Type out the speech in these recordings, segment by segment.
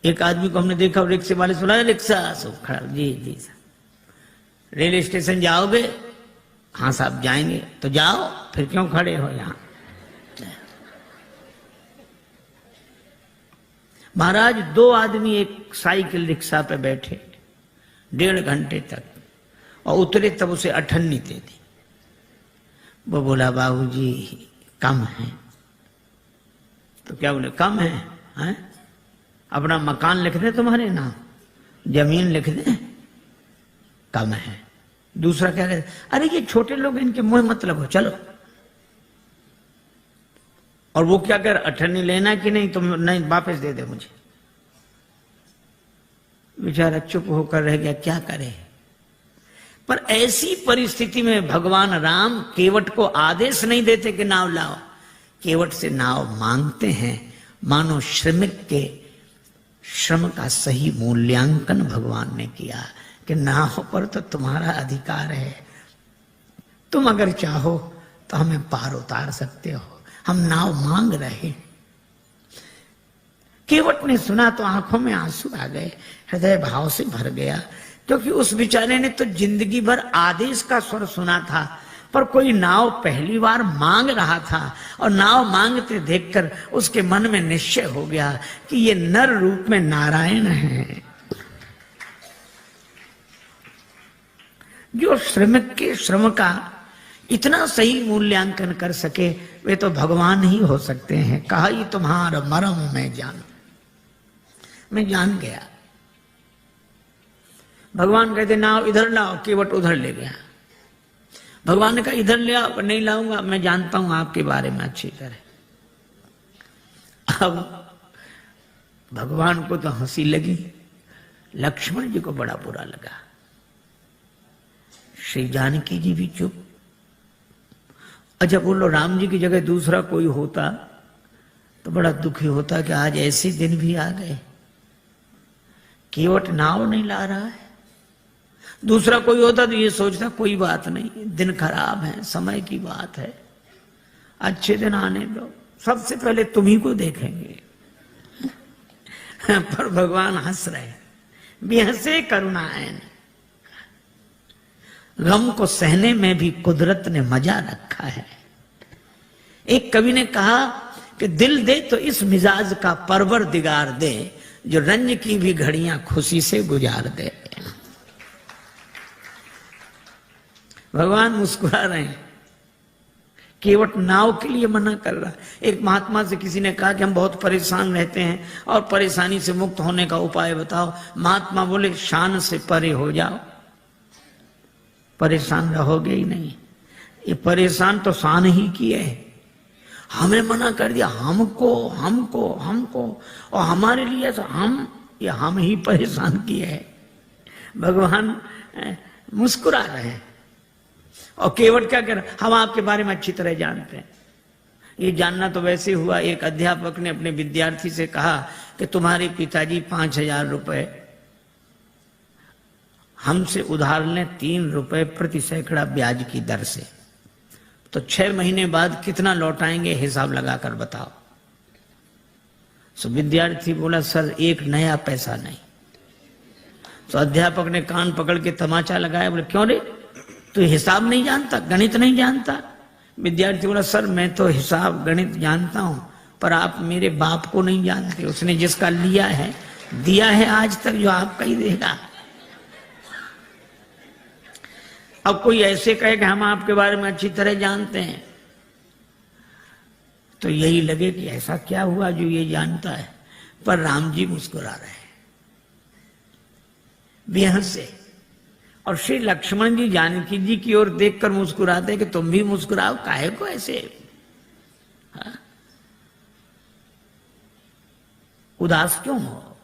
एक आदमी को हमने देखा, रिक्शे वाले से बोला, रिक्शा सब खड़ा, जी जी सर। रेलवे स्टेशन जाओगे? हाँ साहब जाएंगे। तो जाओ, फिर क्यों खड़े हो यहाँ? महाराज 2 आदमी एक साइकिल रिक्शा पे बैठे 1.5 घंटे तक, और उतरे तब उसे अठन्नी दे दी। वो बोला बाबूजी कम है। तो क्या बोले? कम है, हैं? अपना मकान लिख दे, तुम्हारे नाम जमीन लिख दे, कम है। दूसरा क्या कहते? अरे ये छोटे लोग, इनके मुंह मत लगो, चलो। और वो क्या कर, अठन्नी लेना कि नहीं? तुम नहीं, वापस दे दे मुझे। बेचारा चुप होकर रह गया, क्या करे। पर ऐसी परिस्थिति में भगवान राम केवट को आदेश नहीं देते कि नाव लाओ, केवट से नाव मांगते हैं। मानो श्रमिक के श्रम का सही मूल्यांकन भगवान ने किया कि नाव पर तो तुम्हारा अधिकार है, तुम अगर चाहो तो हमें पार उतार सकते हो, हम नाव मांग रहे। केवट ने सुना तो आंखों में आंसू आ गए, हृदय भाव से भर गया, क्योंकि उस बेचारे ने तो जिंदगी भर आदेश का स्वर सुना था, पर कोई नाव पहली बार मांग रहा था, और नाव मांगते देखकर उसके मन में निश्चय हो गया कि ये नर रूप में नारायण है। जो श्रमिक के श्रम का इतना सही मूल्यांकन कर सके, वे तो भगवान ही हो सकते हैं। कहा ही तुम्हारा मरम मैं जान गया। भगवान कहते नाव इधर लाओ, केवट उधर ले गया। भगवान ने कहा इधर ले आओ, नहीं लाऊंगा, मैं जानता हूं आपके बारे में अच्छी तरह। अब भगवान को तो हंसी लगी, लक्ष्मण जी को बड़ा बुरा लगा। श्री जानकी जी भी चुप। अच्छा बोलो, राम जी की जगह दूसरा कोई होता तो बड़ा दुखी होता कि आज ऐसे दिन भी आ गए, केवट नाव नहीं ला रहा है। दूसरा कोई होता तो ये सोचता कोई बात नहीं, दिन खराब है, समय की बात है, अच्छे दिन आने दो, सबसे पहले तुम्ही को देखेंगे। पर भगवान हंस रहे, बेहसे करुणाएं। गम को सहने में भी कुदरत ने मजा रखा है। एक कवि ने कहा कि दिल दे तो इस मिजाज का परवरदिगार दे, जो रंज की भी घड़ियां खुशी से गुजार दे। भगवान मुस्कुरा रहे हैं, केवट नाव के लिए मना कर रहा है। एक महात्मा से किसी ने कहा कि हम बहुत परेशान रहते हैं और परेशानी से मुक्त होने का उपाय बताओ। महात्मा बोले शान से परे हो जाओ, परेशान रहोगे ही नहीं। ये परेशान तो शान ही किए है, हमें मना कर दिया, हमको हमको हमको, और हमारे लिए तो हम ही परेशान किए हैं। भगवान मुस्कुरा रहे हैं। और केवट क्या कह रहा, हम आपके बारे में अच्छी तरह जानते हैं। ये जानना तो वैसे हुआ, एक अध्यापक ने अपने विद्यार्थी से कहा कि तुम्हारे पिताजी 5,000 रुपए हमसे उधार लें 3 रुपए प्रति सैकड़ा ब्याज की दर से, तो 6 महीने बाद कितना लौटाएंगे, हिसाब लगाकर बताओ। सो विद्यार्थी बोला सर 1 नया पैसा नहीं। तो अध्यापक ने कान पकड़ के तमाचा लगाया, बोले क्यों रे, तू हिसाब नहीं जानता, गणित नहीं जानता? विद्यार्थी बोला सर मैं तो हिसाब गणित जानता हूं, पर आप मेरे बाप को नहीं जानते, उसने जिसका लिया है दिया है आज तक, जो आपका ही देगा। अब कोई ऐसे कहे कि हम आपके बारे में अच्छी तरह जानते हैं, तो यही लगे कि ऐसा क्या हुआ जो ये जानता है। पर राम जी मुस्कुरा रहे हैं बेहद से, और श्री लक्ष्मण जी जानकी जी की ओर देखकर मुस्कुराते कि तुम भी मुस्कुराओ, काहे को ऐसे उदास क्यों हो।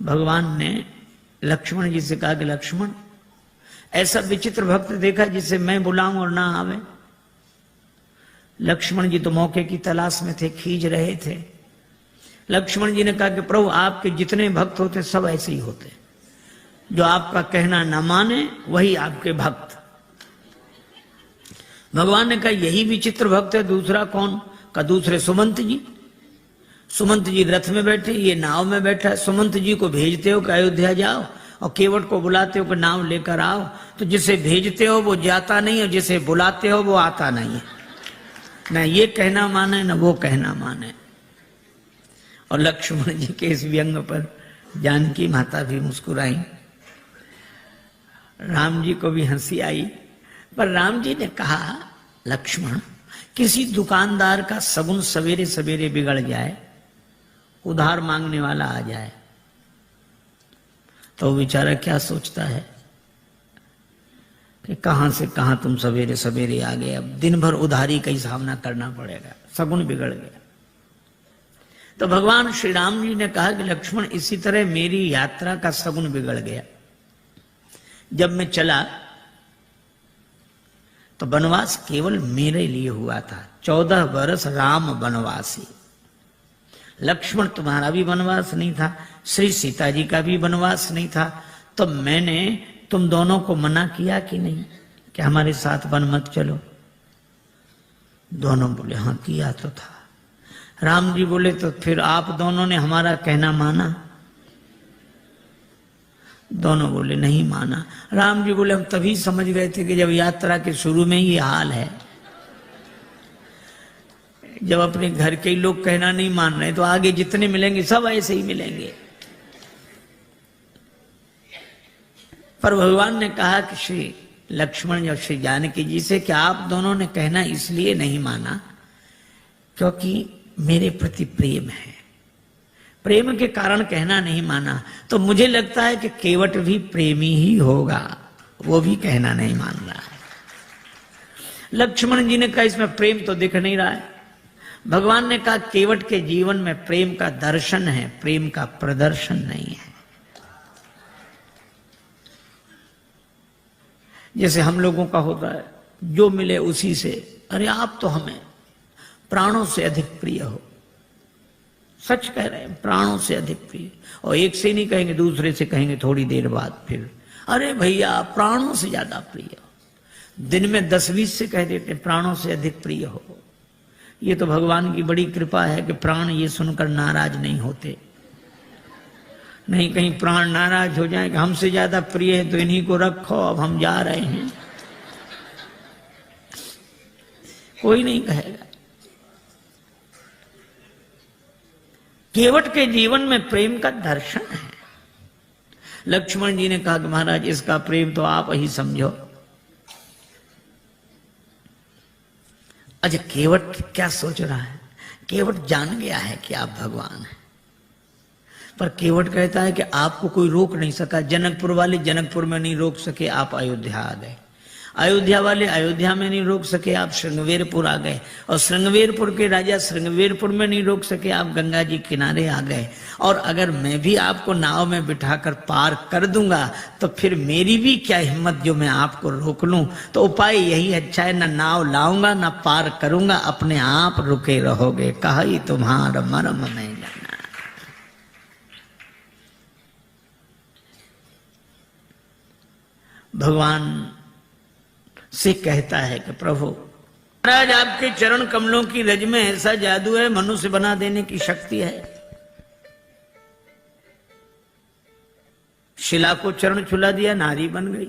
भगवान ने लक्ष्मण जी से कहा कि लक्ष्मण, ऐसा विचित्र भक्त देखा जिसे मैं बुलाऊं और ना आवे। लक्ष्मण जी तो मौके की तलाश में थे, खींच रहे थे। लक्ष्मण जी ने कहा कि प्रभु आपके जितने भक्त होते सब ऐसे ही होते, जो आपका कहना न माने वही आपके भक्त। भगवान ने कहा यही विचित्र भक्त है, दूसरा कौन? का दूसरे सुमंत जी। सुमंत जी रथ में बैठे, ये नाव में बैठा है। सुमंत जी को भेजते हो कि अयोध्या जाओ, और केवट को बुलाते हो कि नाव लेकर आओ। तो जिसे भेजते हो वो जाता नहीं, और जिसे बुलाते हो वो आता नहीं है। न ये कहना माने न वो कहना माने। और लक्ष्मण जी के इस व्यंग पर जानकी माता भी मुस्कुराई, राम जी को भी हंसी आई। पर राम जी ने कहा, लक्ष्मण, किसी दुकानदार का सगुन सवेरे सवेरे बिगड़ जाए, उधार मांगने वाला आ जाए, तो बेचारा क्या सोचता है कि कहां से कहां तुम सवेरे सवेरे आ गए, अब दिन भर उधारी का ही सामना करना पड़ेगा, सगुन बिगड़ गया। तो भगवान श्री राम जी ने कहा कि लक्ष्मण, इसी तरह मेरी यात्रा का सगुन बिगड़ गया। जब मैं चला तो वनवास केवल मेरे लिए हुआ था। 14 वर्ष राम वनवासी। लक्ष्मण तुम्हारा भी वनवास नहीं था, श्री सीता जी का भी वनवास नहीं था। तो मैंने तुम दोनों को मना किया कि नहीं कि हमारे साथ वन मत चलो? दोनों बोले हाँ किया तो था। राम जी बोले तो फिर आप दोनों ने हमारा कहना माना? दोनों बोले नहीं माना। राम जी बोले हम तभी समझ गए थे कि जब यात्रा के शुरू में ही हाल है, जब अपने घर के ही लोग कहना नहीं मान रहे तो आगे जितने मिलेंगे सब ऐसे ही मिलेंगे। पर भगवान ने कहा कि श्री लक्ष्मण और श्री जानकी जी से कि आप दोनों ने कहना इसलिए नहीं माना क्योंकि मेरे प्रति प्रेम है, प्रेम के कारण कहना नहीं माना। तो मुझे लगता है कि केवट भी प्रेमी ही होगा, वो भी कहना नहीं मान रहा है। लक्ष्मण जी ने कहा इसमें प्रेम तो दिख नहीं रहा है। भगवान ने कहा केवट के जीवन में प्रेम का दर्शन है, प्रेम का प्रदर्शन नहीं है। जैसे हम लोगों का होता है, जो मिले उसी से, अरे आप तो हमें प्राणों से अधिक प्रिय हो। सच कह रहे हैं, प्राणों से अधिक प्रिय। और एक से नहीं कहेंगे, दूसरे से कहेंगे थोड़ी देर बाद फिर, अरे भैया प्राणों से ज्यादा प्रिय हो। दिन में 10-20 से कह देते प्राणों से अधिक प्रिय हो। ये तो भगवान की बड़ी कृपा है कि प्राण ये सुनकर नाराज नहीं होते। नहीं कहीं प्राण नाराज हो जाए कि हमसे ज्यादा प्रिय है तो इन्हीं को रखो, अब हम जा रहे हैं, कोई नहीं कहेगा। केवट के जीवन में प्रेम का दर्शन है। लक्ष्मण जी ने कहा कि महाराज इसका प्रेम तो आप ही समझो। अच्छा केवट क्या सोच रहा है? केवट जान गया है कि आप भगवान हैं, पर केवट कहता है कि आपको कोई रोक नहीं सका। जनकपुर वाले जनकपुर में नहीं रोक सके, आप अयोध्या आ गए। अयोध्या वाले अयोध्या में नहीं रोक सके, आप श्रृंगवेरपुर आ गए। और श्रृंगवेरपुर के राजा श्रृंगवेरपुर में नहीं रोक सके, आप गंगा जी किनारे आ गए। और अगर मैं भी आपको नाव में बिठाकर पार कर दूंगा तो फिर मेरी भी क्या हिम्मत जो मैं आपको रोक लूं। तो उपाय यही अच्छा है, न नाव लाऊंगा न पार करूंगा, अपने आप रुके रहोगे। कहा ही तुम्हारा मर्म में जाना। भगवान से कहता है कि प्रभु महाराज आपके चरण कमलों की रज में ऐसा जादू है, मनुष्य बना देने की शक्ति है। शिला को चरण छुला दिया, नारी बन गई।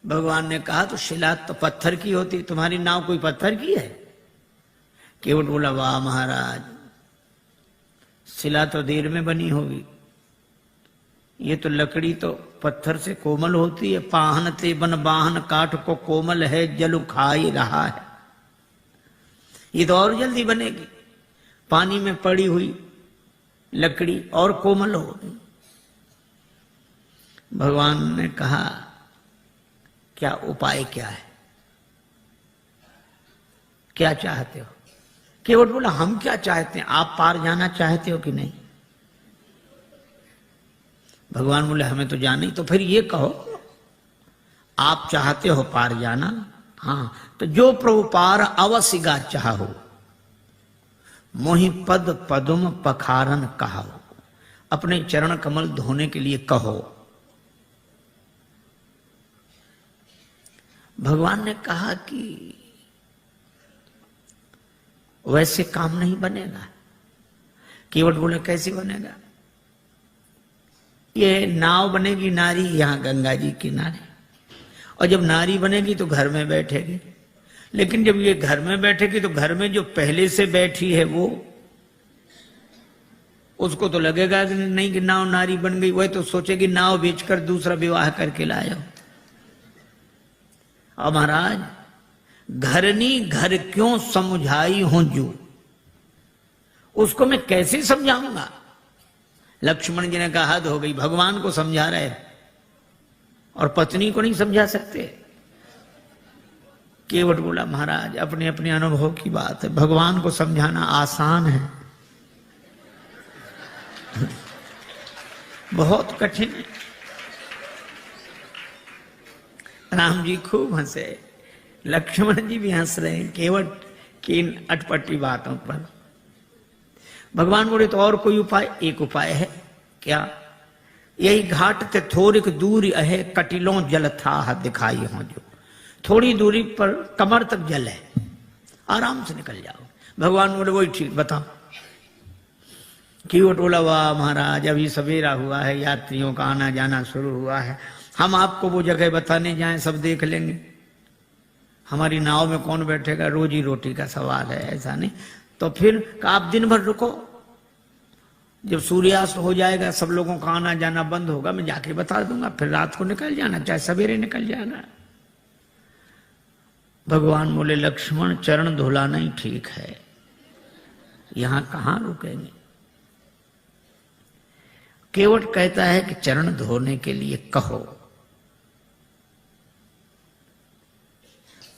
भगवान ने कहा तो शिला तो पत्थर की होती, तुम्हारी नाव कोई पत्थर की है? केवट बोला वाह महाराज, शिला तो देर में बनी होगी, ये तो लकड़ी तो पत्थर से कोमल होती है। पाहन ते बन बाहन काठ को कोमल है, जल खा ही रहा है। ये तो और जल्दी बनेगी, पानी में पड़ी हुई लकड़ी और कोमल होगी। भगवान ने कहा क्या उपाय क्या है, क्या चाहते हो? केवट बोला हम क्या चाहते हैं, आप पार जाना चाहते हो कि नहीं? भगवान बोले हमें तो जाना ही। तो फिर ये कहो आप चाहते हो पार जाना? हाँ, तो जो प्रभु पार अवसिगा चाहो, मोहि पद पदुम पखारन कहो। अपने चरण कमल धोने के लिए कहो। भगवान ने कहा कि वैसे काम नहीं बनेगा, केवट बोले कैसे बनेगा? ये नाव बनेगी नारी यहां गंगा जी किनारे, और जब नारी बनेगी तो घर में बैठेगी। लेकिन जब ये घर में बैठेगी तो घर में जो पहले से बैठी है वो, उसको तो लगेगा कि नहीं कि नाव नारी बन गई, वह तो सोचेगी नाव बेचकर दूसरा विवाह करके लाया। और महाराज, घरनी घर क्यों समझाई हूं जो, उसको मैं कैसे समझाऊंगा? लक्ष्मण जी ने कहा हद हो गई, भगवान को समझा रहे और पत्नी को नहीं समझा सकते। केवट बोला महाराज अपने अपने अनुभव की बात है, भगवान को समझाना आसान है, बहुत कठिन है। राम जी खूब हंसे, लक्ष्मण जी भी हंस रहे हैं केवट की इन अटपटी बातों पर। भगवान बोले तो और कोई उपाय? एक उपाय है। क्या? यही घाट ते थोड़िक दूरी है, कटिलों जल था दिखाई हो जो, थोड़ी दूरी पर कमर तक जल है, आराम से निकल जाओ। भगवान बोले वही ठीक, बताओ। केवट बोला वाह महाराज, अभी सवेरा हुआ है, यात्रियों का आना जाना शुरू हुआ है, हम आपको वो जगह बताने जाएं सब देख लेंगे, हमारी नाव में कौन बैठेगा, रोजी रोटी का सवाल है, ऐसा नहीं। तो फिर आप दिन भर रुको, जब सूर्यास्त हो जाएगा सब लोगों का आना जाना बंद होगा, मैं जाके बता दूंगा, फिर रात को निकल जाना, चाहे सवेरे निकल जाना। भगवान बोले लक्ष्मण चरण धुलाना ही ठीक है, यहां कहां रुकेंगे। केवट कहता है कि चरण धोने के लिए कहो।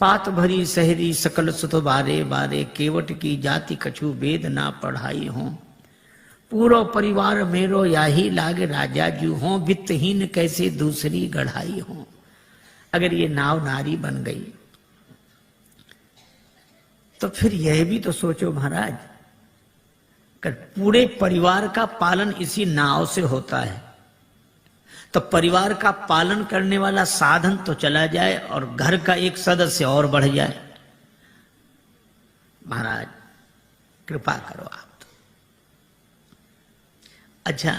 पात भरी सहरी सकल सुत बारे बारे, केवट की जाति कछु वेद ना पढ़ाई हो, पूरा परिवार मेरो याही लागे राजा जू हो, वित्तहीन कैसे दूसरी गढ़ाई हो। अगर ये नाव नारी बन गई तो फिर यह भी तो सोचो महाराज, कि पूरे परिवार का पालन इसी नाव से होता है, तो परिवार का पालन करने वाला साधन तो चला जाए और घर का एक सदस्य और बढ़ जाए। महाराज कृपा करो आप। अच्छा,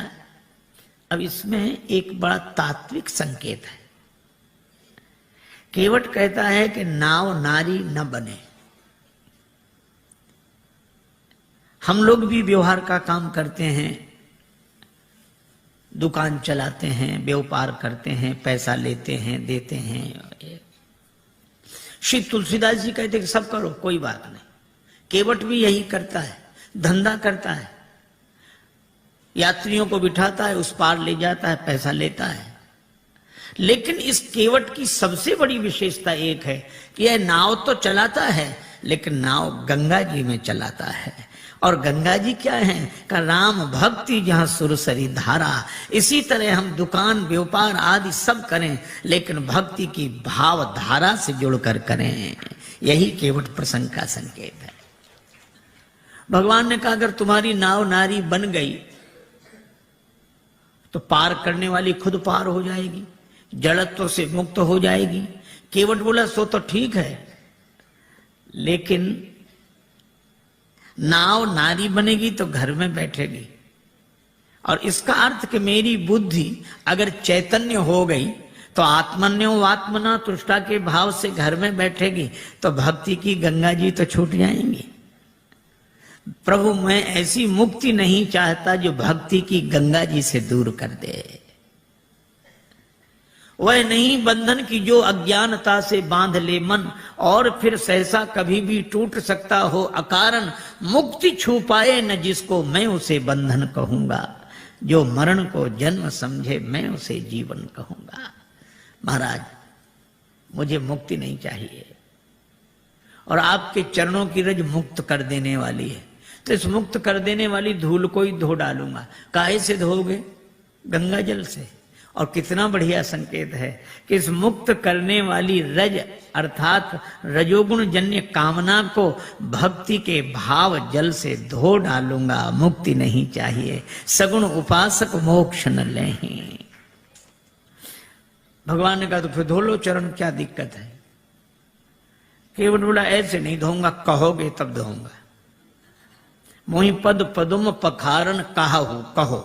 अब इसमें एक बड़ा तात्विक संकेत है। केवट कहता है कि नाव नारी न बने। हम लोग भी व्यवहार का काम करते हैं, दुकान चलाते हैं, व्यापार करते हैं, पैसा लेते हैं, देते हैं। श्री तुलसीदास जी कहते हैं कि सब करो, कोई बात नहीं। केवट भी यही करता है, धंधा करता है, यात्रियों को बिठाता है, उस पार ले जाता है, पैसा लेता है। लेकिन इस केवट की सबसे बड़ी विशेषता एक है कि यह नाव तो चलाता है, लेकिन नाव गंगा जी में चलाता है। और गंगा जी क्या है? का राम भक्ति जहां सुरसरी धारा। इसी तरह हम दुकान व्यापार आदि सब करें, लेकिन भक्ति की भाव धारा से जुड़कर करें। यही केवट प्रसंग का संकेत है। भगवान ने कहा अगर तुम्हारी नाव नारी बन गई तो पार करने वाली खुद पार हो जाएगी, जड़त्व से मुक्त हो जाएगी। केवट बोला सो तो ठीक है, लेकिन नाव नारी बनेगी तो घर में बैठेगी। और इसका अर्थ कि मेरी बुद्धि अगर चैतन्य हो गई तो आत्मन्यो आत्मना तुष्टा के भाव से घर में बैठेगी, तो भक्ति की गंगा जी तो छूट जाएंगी। प्रभु मैं ऐसी मुक्ति नहीं चाहता जो भक्ति की गंगा जी से दूर कर दे। वह नहीं बंधन की जो अज्ञानता से बांध ले मन, और फिर सहसा कभी भी टूट सकता हो अकारण। मुक्ति छू पाए न जिसको मैं उसे बंधन कहूंगा, जो मरण को जन्म समझे मैं उसे जीवन कहूंगा। महाराज मुझे मुक्ति नहीं चाहिए, और आपके चरणों की रज मुक्त कर देने वाली है, तो इस मुक्त कर देने वाली धूल को ही धो डालूंगा। काहे से धोगे? गंगा जल से। और कितना बढ़िया संकेत है कि इस मुक्त करने वाली रज अर्थात रजोगुण जन्य कामना को भक्ति के भाव जल से धो डालूंगा। मुक्ति नहीं चाहिए, सगुण उपासक मोक्ष न लें। भगवान ने कहा तो फिर धो लो चरण, क्या दिक्कत है? केवट बोला ऐसे नहीं धोऊंगा, कहोगे तब धोऊंगा। मोहि पद पदुम पखारन कहाहु कहो।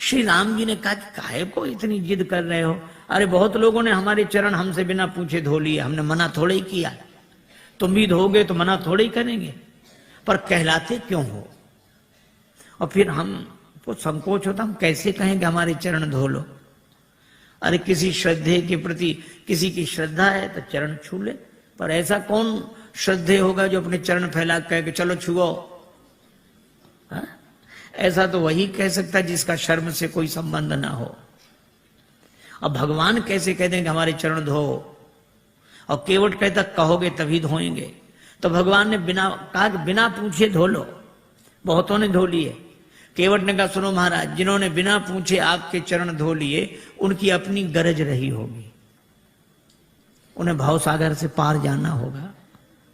श्री राम जी ने कहा कि काहे को इतनी जिद कर रहे हो? अरे बहुत लोगों ने हमारे चरण हमसे बिना पूछे धो लिए, हमने मना थोड़े ही किया। तुम भी धोगे तो मना थोड़े ही करेंगे, पर कहलाते क्यों हो? और फिर हमको संकोच होता, हम कैसे कहें कि हमारे चरण धो लो? अरे किसी श्रद्धे के प्रति किसी की श्रद्धा है तो चरण छू ले, पर ऐसा कौन श्रद्धे होगा जो अपने चरण फैला कह के चलो छुओ? ऐसा तो वही कह सकता जिसका शर्म से कोई संबंध ना हो। अब भगवान कैसे कह देंगे हमारे चरण धो? और केवट कहता कहोगे तभी धोएंगे। तो भगवान ने बिना कहा कि बिना पूछे धो लो। बहुतों ने धो लिए। केवट ने कहा सुनो महाराज, जिन्होंने बिना पूछे आपके चरण धो लिए उनकी अपनी गरज रही होगी, उन्हें भाव सागर से पार जाना होगा,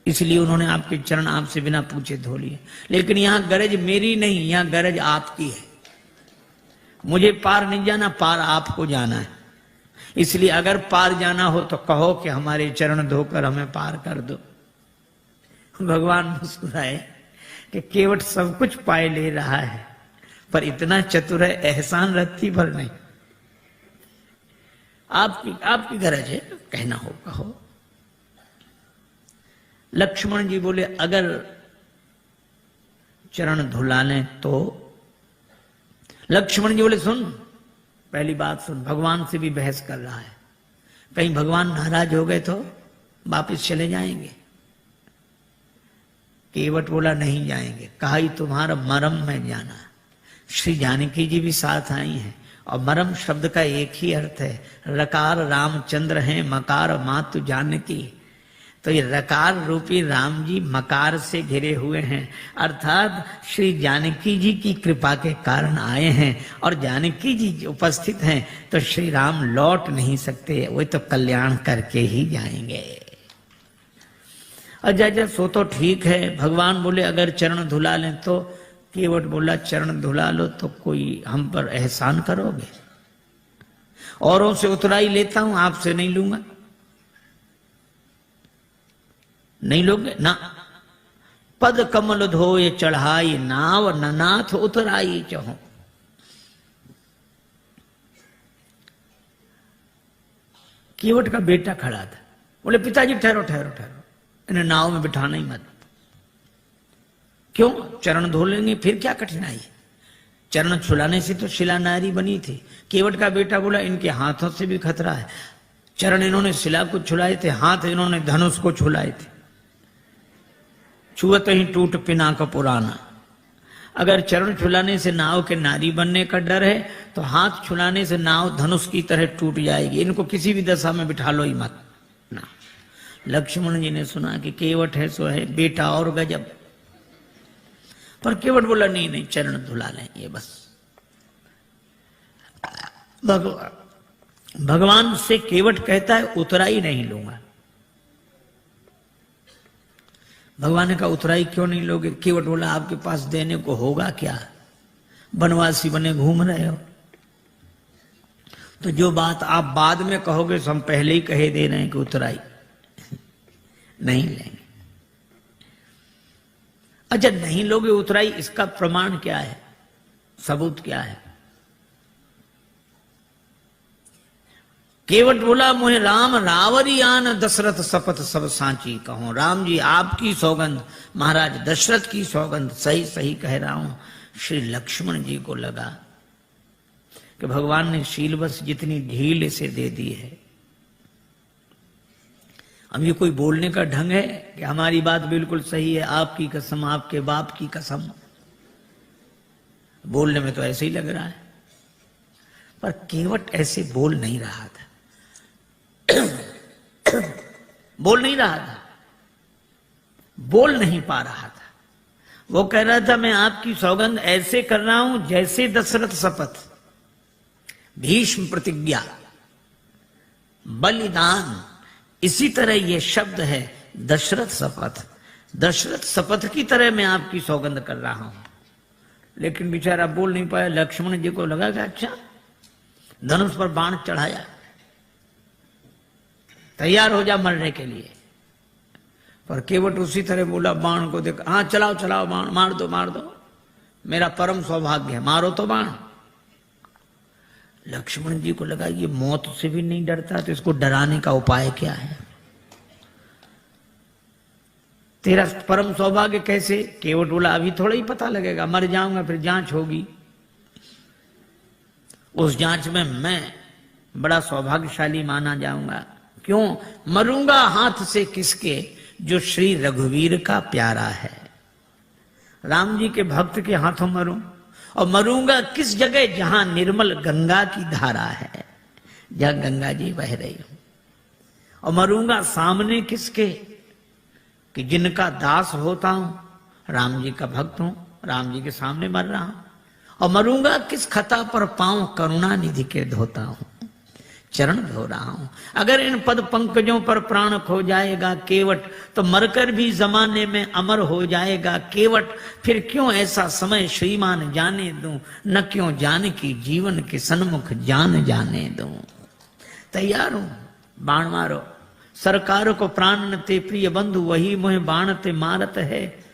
इसलिए उन्होंने आपके चरण आपसे बिना पूछे धो लिए। लेकिन यहां गरज मेरी नहीं, यहां गरज आपकी है। मुझे पार नहीं जाना, पार आपको जाना है। इसलिए अगर पार जाना हो तो कहो कि हमारे चरण धोकर हमें पार कर दो। भगवान मुस्कुराए कि केवट सब कुछ पाए ले रहा है, पर इतना चतुर है एहसान रत्ती भर नहीं। आपकी गरज है, कहना हो कहो। लक्ष्मण जी बोले अगर चरण धुला लें तो? लक्ष्मण जी बोले सुन, पहली बात सुन, भगवान से भी बहस कर रहा है, कहीं भगवान नाराज हो गए तो वापिस चले जाएंगे। केवट बोला नहीं जाएंगे। कहा ही तुम्हारा मरम में जाना। श्री जानकी जी भी साथ आई हैं, और मरम शब्द का एक ही अर्थ है, रकार रामचंद्र हैं, मकार मातु जानकी। तो ये रकार रूपी राम जी मकार से घिरे हुए हैं, अर्थात श्री जानकी जी की कृपा के कारण आए हैं, और जानकी जी उपस्थित हैं तो श्री राम लौट नहीं सकते, वो तो कल्याण करके ही जाएंगे। अच्छा सो तो ठीक है। भगवान बोले अगर चरण धुला लें तो? केवट बोला चरण धुला लो तो कोई हम पर एहसान करोगे? औरों से उतराई लेता हूं, आपसे नहीं लूंगा। नहीं लोगे ना? पद कमल धोए चढ़ाई नाव, ननाथ उतराई चहो। केवट का बेटा खड़ा था, बोले पिताजी ठहरो ठहरो ठहरो, इन्हें नाव में बिठाना ही मत। क्यों? चरण धो लेंगे, फिर क्या कठिनाई है? चरण छुलाने से तो शिला नारी बनी थी। केवट का बेटा बोला इनके हाथों से भी खतरा है। चरण इन्होंने शिला को छुलाए थे, हाथ इन्होंने धनुष को छुलाए थे। छुअत ही टूट पिना का पुराना। अगर चरण छुलाने से नाव के नारी बनने का डर है तो हाथ छुलाने से नाव धनुष की तरह टूट जाएगी। इनको किसी भी दशा में बिठा लो ही मत ना। लक्ष्मण जी ने सुना कि केवट है सो है, बेटा और गजब। पर केवट बोला नहीं नहीं, चरण धुला लें ये बस। भगवान से केवट कहता है उतराई नहीं लूंगा। भगवान ने कहा उतराई क्यों नहीं लोगे? केवट बोला आपके पास देने को होगा क्या? बनवासी बने घूम रहे हो। तो जो बात आप बाद में कहोगे तो हम पहले ही कहे दे रहे हैं कि उतराई नहीं लेंगे। अच्छा नहीं लोगे उतराई, इसका प्रमाण क्या है? सबूत क्या है? केवट बोला मोहे राम रावरी आन दशरथ शपथ सब सांची कहूं। राम जी आपकी सौगंध, महाराज दशरथ की सौगंध, सही सही कह रहा हूं। श्री लक्ष्मण जी को लगा कि भगवान ने शीलवश जितनी ढील इसे दे दी है, अब ये कोई बोलने का ढंग है कि हमारी बात बिल्कुल सही है, आपकी कसम, आपके बाप की कसम। बोलने में तो ऐसे ही लग रहा है, पर केवट ऐसे बोल नहीं रहा था। बोल नहीं रहा था, बोल नहीं पा रहा था। वो कह रहा था मैं आपकी सौगंध ऐसे कर रहा हूं जैसे दशरथ शपथ, भीष्म प्रतिज्ञा, बलिदान, इसी तरह ये शब्द है दशरथ शपथ। दशरथ शपथ की तरह मैं आपकी सौगंध कर रहा हूं। लेकिन बेचारा बोल नहीं पाया। लक्ष्मण जी को लगा कि अच्छा, धनुष पर बाण चढ़ाया, तैयार हो जा मरने के लिए। पर केवट उसी तरह बोला, बाण को देख, हाँ चलाओ चलाओ बाण, मार दो मार दो, मेरा परम सौभाग्य है, मारो तो बाण। लक्ष्मण जी को लगा ये मौत से भी नहीं डरता, तो इसको डराने का उपाय क्या है? तेरा परम सौभाग्य कैसे? केवट बोला, अभी थोड़ा ही पता लगेगा, मर जाऊंगा फिर जांच होगी, उस जांच में मैं बड़ा सौभाग्यशाली माना जाऊंगा। क्यों? मरूंगा हाथ से किसके, जो श्री रघुवीर का प्यारा है। राम जी के भक्त के हाथों मरूं, और मरूंगा किस जगह, जहां निर्मल गंगा की धारा है, जहां गंगा जी बह रही हूं। और मरूंगा सामने किसके, कि जिनका दास होता हूं, राम जी का भक्त हूं, राम जी के सामने मर रहा हूं। और मरूंगा किस खता पर, पांव करुणा निधि के धोता हूं, चरण धो रहा हूं। अगर इन पद पंकजों पर प्राण खो जाएगा केवट, तो मरकर भी जमाने में अमर हो जाएगा केवट। फिर क्यों ऐसा समय श्रीमान जाने दूं, न क्यों जान की जीवन के सन्मुख जान जाने दूं। तैयार हूं, बाण मारो। सरकार को प्राण न ते प्रिय बंधु, वही मोह बाण ते मारत है।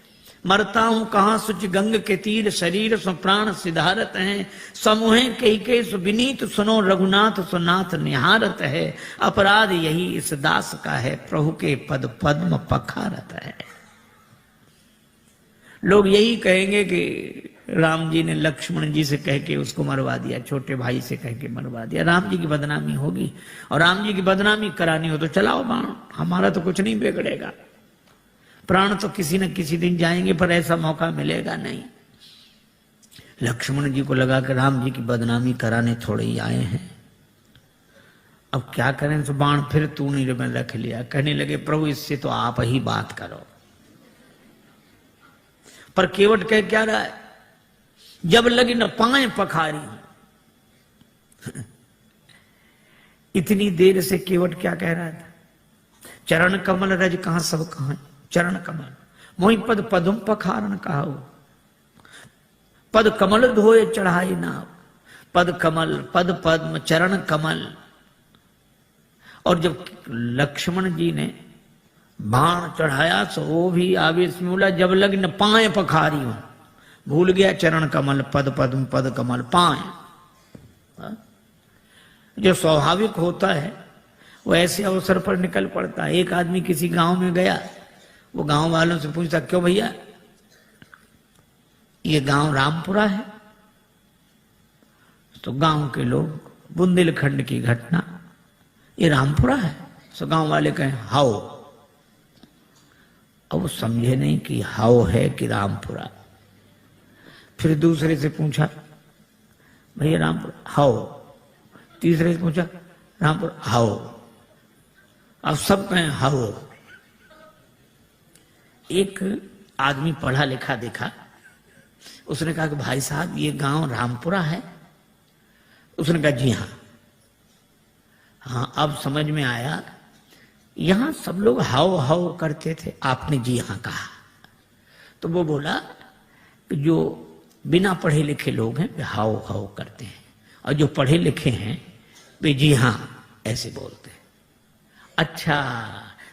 मरता हूं कहां सुच गंग के तीर, शरीर सो प्राण सिधारत हैं। समूहे कही सु विनीत सुनो, रघुनाथ सुनाथ निहारत है। अपराध यही इस दास का है, प्रभु के पद पद्म पखारत है। लोग यही कहेंगे कि राम जी ने लक्ष्मण जी से कह के उसको मरवा दिया, छोटे भाई से कह के मरवा दिया। राम जी की बदनामी होगी, और राम जी की बदनामी करानी हो तो चलाओ बाण, हमारा तो कुछ नहीं बिगड़ेगा। प्राण तो किसी न किसी दिन जाएंगे, पर ऐसा मौका मिलेगा नहीं। लक्ष्मण जी को लगा कि राम जी की बदनामी कराने थोड़े ही आए हैं, अब क्या करें। तो बाण फिर तूने में रख लिया। कहने लगे, प्रभु इससे तो आप ही बात करो। पर केवट कह क्या रहा है, जब लगी न पाए पखारी। इतनी देर से केवट क्या कह रहा था, चरण कमल रज कहां सब कहां, चरण कमल मोहि पद पदुम पखारन कहाऊ। पद कमल धोए चढ़ाई नाव, पद कमल पद पद्म चरण कमल। और जब लक्ष्मण जी ने बाण चढ़ाया तो वो भी आवेश में बोला, जब लग न पाए पखारी हूं, भूल गया चरण कमल पद पद्म पद कमल पाए। जो स्वाभाविक होता है वो ऐसे अवसर पर निकल पड़ता है। एक आदमी किसी गांव में गया, वो गांव वालों से पूछता, क्यों भैया ये गांव रामपुरा है? तो गांव के लोग, बुंदेलखंड की घटना, ये रामपुरा है? तो गांव वाले कहें हाओ। अब वो समझे नहीं कि हाओ है कि रामपुरा। फिर दूसरे से पूछा, भैया रामपुरा हाओ। तीसरे से पूछा, रामपुरा हाओ। अब सब कहें हाओ। एक आदमी पढ़ा लिखा देखा, उसने कहा कि भाई साहब ये गांव रामपुरा है? उसने कहा जी हाँ। हाँ, अब समझ में आया, यहां सब लोग हाओ हाओ करते थे, आपने जी हाँ कहा। तो वो बोला कि जो बिना पढ़े लिखे लोग हैं वे हाओ हाओ करते हैं, और जो पढ़े लिखे हैं वे जी हाँ ऐसे बोलते हैं। अच्छा,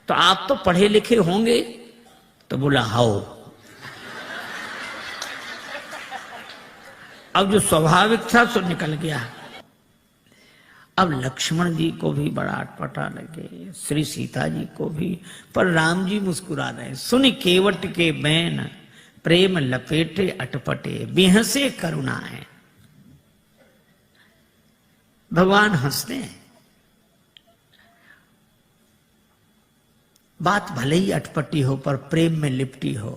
तो आप तो पढ़े लिखे होंगे? तो बोला हाओ। अब जो स्वाभाविक था सो निकल गया। अब लक्ष्मण जी को भी बड़ा अटपटा लगे, श्री सीता जी को भी, पर राम जी मुस्कुरा रहे। सुन केवट के बैन, प्रेम लपेटे अटपटे, बेहसे करुणाएं। भगवान हंसते हैं। बात भले ही अटपटी हो, पर प्रेम में लिपटी हो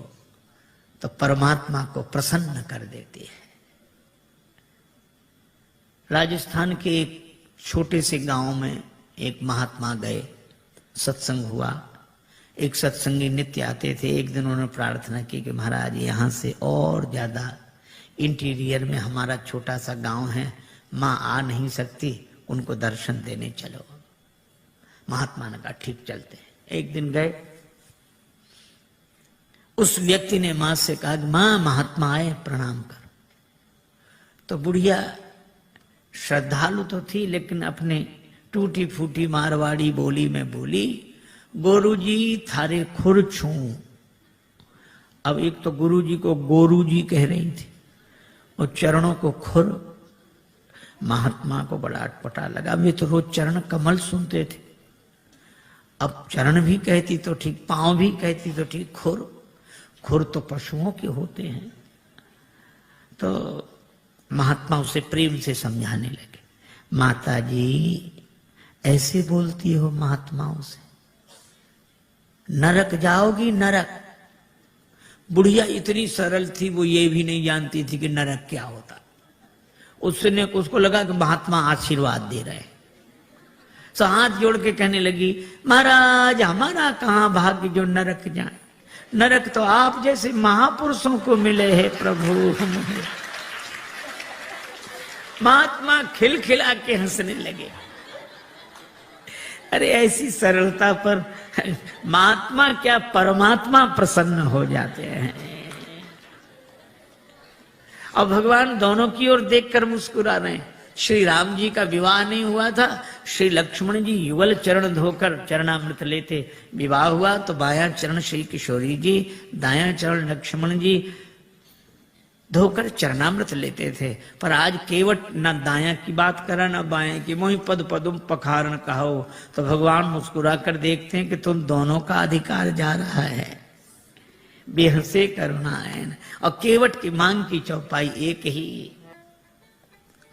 तो परमात्मा को प्रसन्न कर देती है। राजस्थान के एक छोटे से गांव में एक महात्मा गए, सत्संग हुआ। एक सत्संगी नित्य आते थे। एक दिन उन्होंने प्रार्थना की कि महाराज यहाँ से और ज्यादा इंटीरियर में हमारा छोटा सा गांव है, माँ आ नहीं सकती, उनको दर्शन देने चलो। महात्मा ने कहा ठीक चलते हैं। एक दिन गए, उस व्यक्ति ने मां से कहा, मां महात्मा आए प्रणाम करो। तो बुढ़िया श्रद्धालु तो थी, लेकिन अपने टूटी फूटी मारवाड़ी बोली में बोली, गुरुजी थारे खुर छू। अब एक तो गुरुजी को गोरूजी कह रही थी और चरणों को खुर। महात्मा को बड़ा अटपटा लगा, वे तो रोज चरण कमल सुनते थे, अब चरण भी कहती तो ठीक, पांव भी कहती तो ठीक, खुर। खुर तो पशुओं के होते हैं। तो महात्मा उसे प्रेम से समझाने लगे, माता जी ऐसे बोलती हो महात्माओं से, नरक जाओगी नरक। बुढ़िया इतनी सरल थी, वो ये भी नहीं जानती थी कि नरक क्या होता। उसको लगा कि महात्मा आशीर्वाद दे रहे हैं, तो हाथ जोड़ के कहने लगी, महाराज हमारा कहां भाग्य जो नरक जाए, नरक तो आप जैसे महापुरुषों को मिले हैं प्रभु। महात्मा खिलखिला के हंसने लगे। अरे ऐसी सरलता पर महात्मा क्या परमात्मा प्रसन्न हो जाते हैं। और भगवान दोनों की ओर देखकर मुस्कुरा रहे हैं। श्री राम जी का विवाह नहीं हुआ था, श्री लक्ष्मण जी युगल चरण धोकर चरणामृत लेते। विवाह हुआ तो बायां चरण श्री किशोरी जी, दायां चरण लक्ष्मण जी धोकर चरणामृत लेते थे। पर आज केवट न दायां की बात करा न बाएं की, मोहि पद पदुम पखारन कहो। तो भगवान मुस्कुरा कर देखते हैं कि तुम दोनों का अधिकार जा रहा है, बेहसे करुणायन। और केवट की मांग की चौपाई एक ही,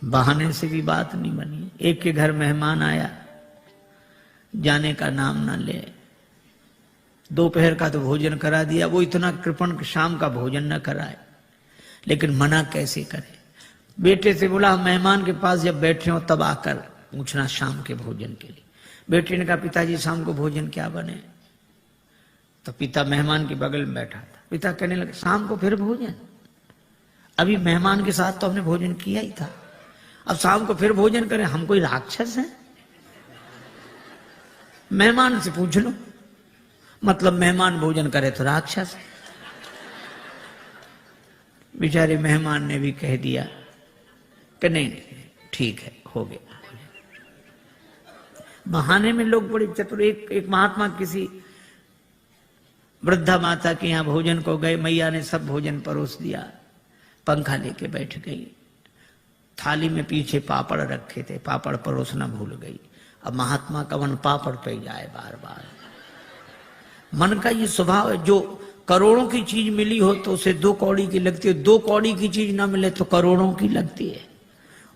बहाने से भी बात नहीं बनी। एक के घर मेहमान आया, जाने का नाम ना ले, दोपहर का तो भोजन करा दिया, वो इतना कृपण शाम का भोजन न कराए, लेकिन मना कैसे करे। बेटे से बोला मेहमान के पास जब बैठे हो तब आकर पूछना शाम के भोजन के लिए। बेटे ने कहा पिताजी शाम को भोजन क्या बने। तो पिता मेहमान के बगल में बैठा था। पिता कहने लगे शाम को फिर भोजन, अभी मेहमान के साथ तो हमने भोजन किया ही था, अब शाम को फिर भोजन करें, हम कोई राक्षस हैं? मेहमान से पूछ लो, मतलब मेहमान भोजन करे तो राक्षस। बेचारे मेहमान ने भी कह दिया कि नहीं ठीक है, हो गया। बहाने में लोग बड़े चतुर। एक महात्मा किसी वृद्धा माता के यहाँ भोजन को गए, मैया ने सब भोजन परोस दिया, पंखा लेके बैठ गई, थाली में पीछे पापड़ रखे थे, पापड़ परोसना भूल गई। अब महात्मा का मन पापड़ पे जाए बार बार। मन का ये स्वभाव है, जो करोड़ों की चीज मिली हो तो उसे 2 कौड़ी की लगती है, 2 कौड़ी की चीज ना मिले तो करोड़ों की लगती है।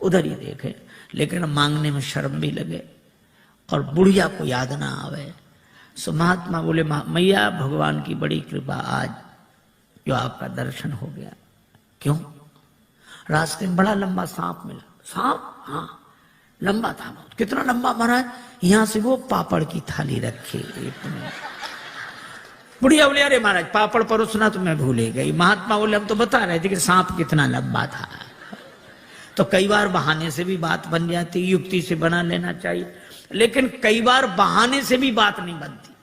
उधर ही देखे, लेकिन मांगने में शर्म भी लगे और बुढ़िया को याद ना आवे। सो महात्मा बोले मैया भगवान की बड़ी कृपा, आज जो आपका दर्शन हो गया। क्यों? रास्ते में बड़ा लंबा सांप मिला। सांप? हाँ लंबा था बहुत। कितना लंबा महाराज? यहां से वो पापड़ की थाली रखी। बुढ़िया बोले अरे महाराज पापड़ परोसना तो मैं भूल गई। महात्मा बोले हम तो बता रहे थे कि सांप कितना लंबा था। तो कई बार बहाने से भी बात बन जाती, युक्ति से बना लेना चाहिए, लेकिन कई बार बहाने से भी बात नहीं बनती।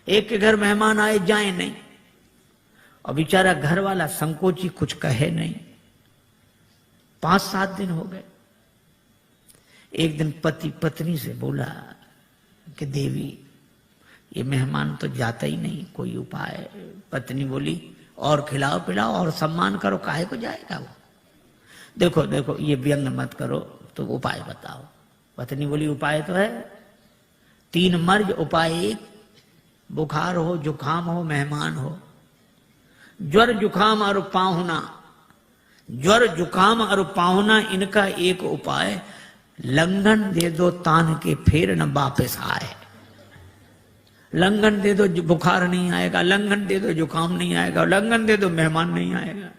एक के घर मेहमान आए जाए नहीं, और बेचारा घर वाला संकोची कुछ कहे नहीं। 5-7 दिन हो गए। एक दिन पति पत्नी से बोला कि देवी ये मेहमान तो जाता ही नहीं, कोई उपाय। पत्नी बोली और खिलाओ पिलाओ और सम्मान करो, काहे को जाएगा वो। देखो देखो ये व्यंग मत करो, तो उपाय बताओ। पत्नी बोली उपाय तो है 3 मर्ज, उपाय 1, बुखार हो जुखाम हो मेहमान हो, ज्वर जुखाम और पाहुना। ज्वर जुखाम और पाहुना इनका एक उपाय, लंघन दे दो तान के फिर न वापस आए। लंघन दे दो बुखार नहीं आएगा, लंघन दे दो जुकाम नहीं आएगा, लंघन दे दो मेहमान नहीं आएगा।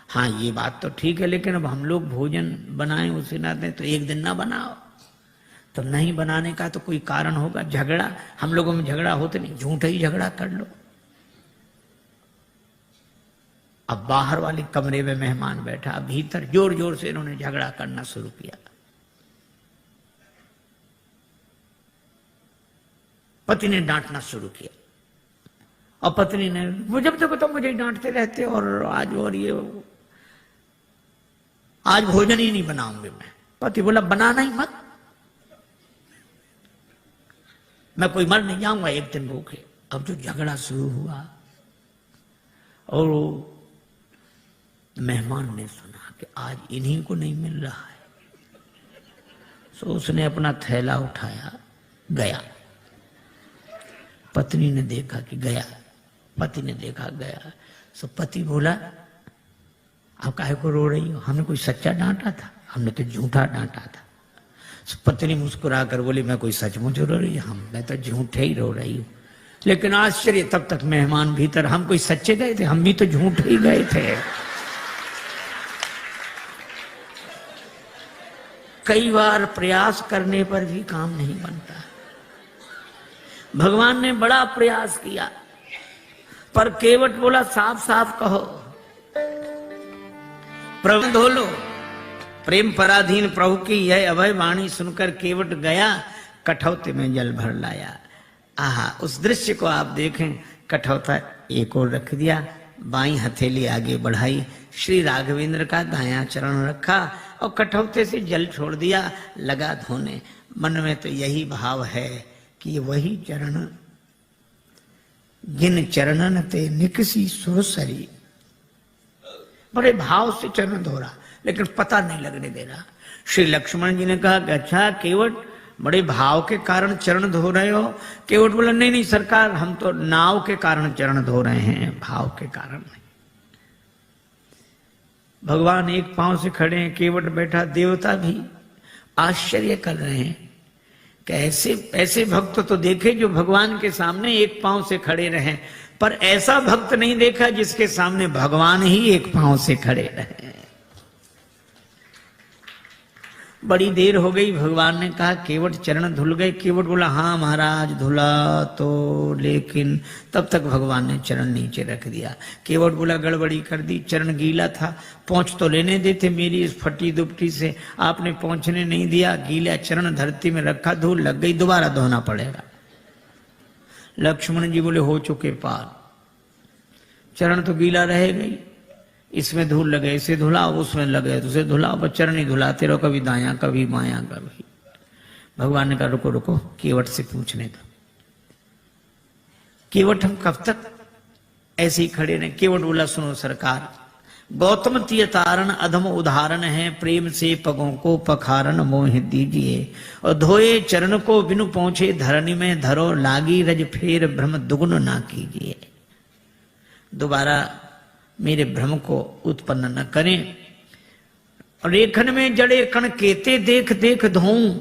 हाँ ये बात तो ठीक है, लेकिन अब हम लोग भोजन बनाएं उसे ना दें तो एक दिन ना बनाओ। तो नहीं बनाने का तो कोई कारण होगा। झगड़ा, हम लोगों में झगड़ा होते नहीं, झूठा ही झगड़ा कर लो। अब बाहर वाले कमरे में मेहमान बैठा, भीतर जोर जोर से इन्होंने झगड़ा करना शुरू किया। पति ने डांटना शुरू किया और पत्नी ने, वो जब तक तो मुझे डांटते रहते और आज और ये आज भोजन ही नहीं बनाऊंगी मैं। पति बोला बनाना ही मत। मैं कोई मर नहीं जाऊंगा एक दिन भूखे। अब जो झगड़ा शुरू हुआ और मेहमान ने सुना कि आज इन्हीं को नहीं मिल रहा है, तो उसने अपना थैला उठाया गया। पत्नी ने देखा कि गया, पति ने देखा गया। तो पति बोला आप काहे को रो रही हो, हमने कोई सच्चा डांटा था, हमने तो झूठा डांटा था। तो पत्नी मुस्कुरा कर बोली मैं कोई सचमुच रो रही हूं, मैं तो झूठे ही रो रही हूं। लेकिन आश्चर्य, तब तक मेहमान भीतर, हम कोई सच्चे गए थे, हम भी तो झूठे ही गए थे। कई बार प्रयास करने पर भी काम नहीं बनता। भगवान ने बड़ा प्रयास किया पर केवट बोला साफ साफ कहो, प्रभु धो लो। प्रेम पराधीन प्रभु की यह अभय वाणी सुनकर केवट गया, कठौते में जल भर लाया। आहा, उस दृश्य को आप देखें। कठौता एक और रख दिया, बाईं हथेली आगे बढ़ाई, श्री राघवेंद्र का दायां चरण रखा और कठौते से जल छोड़ दिया, लगा धोने। मन में तो यही भाव है कि वही चरण जिन चरणन ते निकसी सुरसरी, बड़े भाव से चरण धो रहा लेकिन पता नहीं लगने दे रहा। श्री लक्ष्मण जी ने कहा कि अच्छा केवट, बड़े भाव के कारण चरण धो रहे हो? केवट बोला नहीं नहीं सरकार, हम तो नाव के कारण चरण धो रहे हैं, भाव के कारण नहीं। भगवान एक पांव से खड़े हैं, केवट बैठा, देवता भी आश्चर्य कर रहे हैं कि ऐसे भक्त तो देखे जो भगवान के सामने एक पांव से खड़े रहे, पर ऐसा भक्त नहीं देखा जिसके सामने भगवान ही एक पांव से खड़े रहे। बड़ी देर हो गई, भगवान ने कहा केवट चरण धुल गए? केवट बोला हाँ महाराज धुला तो, लेकिन तब तक भगवान ने चरण नीचे रख दिया। केवट बोला गड़बड़ी कर दी, चरण गीला था, पहुंच तो लेने देते मेरी इस फटी दुपटी से, आपने पहुंचने नहीं दिया, गीला चरण धरती में रखा, धूल लग गई, दोबारा धोना पड़ेगा। लक्ष्मण जी बोले हो चुके पार, चरण तो गीला रहेगा ही, इसमें धूल लगे इसे धुलाओ, उसमें लगे तो उसे धुलाओ, पर चरण ही धुलाते रहो, कभी दाया कभी बाया कभी। भगवान ने कहा रुको रुको, केवट से पूछने दो। केवट हम कब तक ऐसे ही खड़े रहे? केवट बोला सुनो सरकार, गौतम तीयतारण अधम उदाहरण है, प्रेम से पगों को पखारन मोह दीजिए, और धोए चरण को बिनु पहुंचे धरनी में धरो, लागी रज फेर भ्रम दुगुन ना कीजिए। दोबारा मेरे भ्रम को उत्पन्न न करें। रेखन में जड़े कण केते देख देख धोऊं।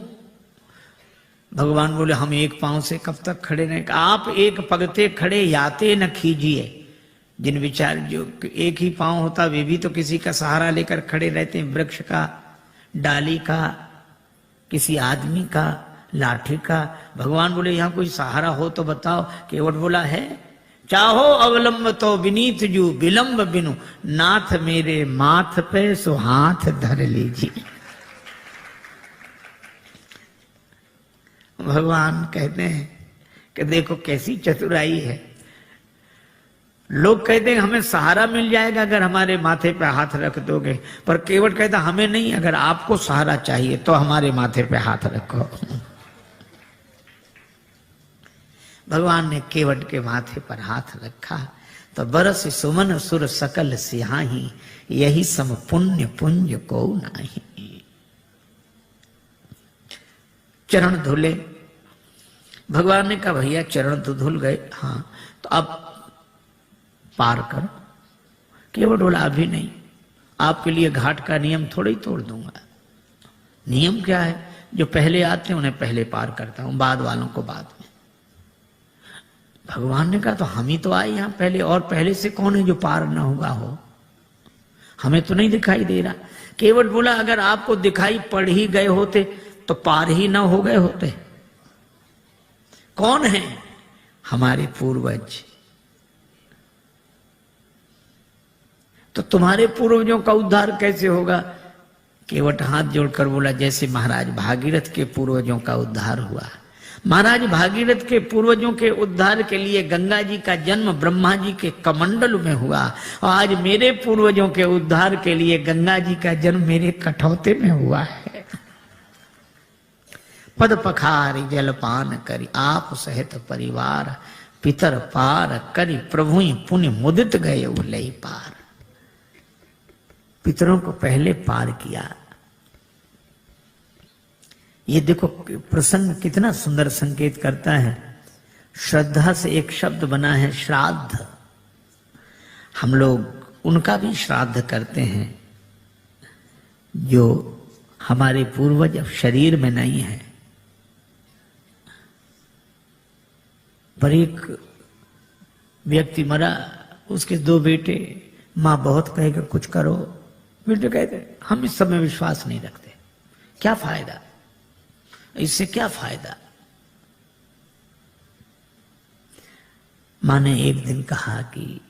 भगवान बोले हम एक पांव से कब तक खड़े रहें? आप एक पगते खड़े याते न कीजिए। जिन विचार जो एक ही पांव होता वे भी तो किसी का सहारा लेकर खड़े रहते हैं, वृक्ष का, डाली का, किसी आदमी का, लाठी का। भगवान बोले यहां कोई सहारा हो तो बताओ। केवट बोला है, चाहो अवलंब तो विनीत जू, विलंब बिनु नाथ मेरे माथ पे सो हाथ धर लीजिए। भगवान कहते हैं कि देखो कैसी चतुराई है। लोग कहते हैं हमें सहारा मिल जाएगा अगर हमारे माथे पे हाथ रख दोगे, पर केवट कहता हमें नहीं, अगर आपको सहारा चाहिए तो हमारे माथे पे हाथ रखो। भगवान ने केवट के माथे पर हाथ रखा तो बरस सुमन सुर सकल सिहाही, यही सम पुण्य पुंज को नाही। चरण धुले। भगवान ने कहा भैया चरण तो धुल गए, हाँ तो अब पार करो। केवट बोला अभी नहीं, आपके लिए घाट का नियम थोड़ा ही तोड़ दूंगा। नियम क्या है? जो पहले आते हैं उन्हें पहले पार करता हूं, बाद वालों को बाद में। भगवान ने कहा तो हम ही तो आए यहां पहले, और पहले से कौन है जो पार ना हुआ हो? हमें तो नहीं दिखाई दे रहा। केवट बोला अगर आपको दिखाई पड़ ही गए होते तो पार ही ना हो गए होते। कौन है? हमारे पूर्वज। तो तुम्हारे पूर्वजों का उद्धार कैसे होगा? केवट हाथ जोड़कर बोला जैसे महाराज भागीरथ के पूर्वजों का उद्धार हुआ। महाराज भागीरथ के पूर्वजों के उद्धार के लिए गंगा जी का जन्म ब्रह्मा जी के कमंडल में हुआ, और आज मेरे पूर्वजों के उद्धार के लिए गंगा जी का जन्म मेरे कठौते में हुआ है। पद पखारी जलपान करी, आप सहित परिवार पितर पार करी, प्रभु पुण्य मुदित गए उलई पार। पितरों को पहले पार किया। ये देखो प्रसंग कितना सुंदर संकेत करता है। श्रद्धा से एक शब्द बना है श्राद्ध। हम लोग उनका भी श्राद्ध करते हैं जो हमारे पूर्वज अब शरीर में नहीं है। पर एक व्यक्ति मरा, उसके 2 बेटे, मां बहुत कहेगा कुछ करो, बेटे कहते हम इस सब में विश्वास नहीं रखते, क्या फायदा, इससे क्या फायदा। मां ने एक दिन कहा कि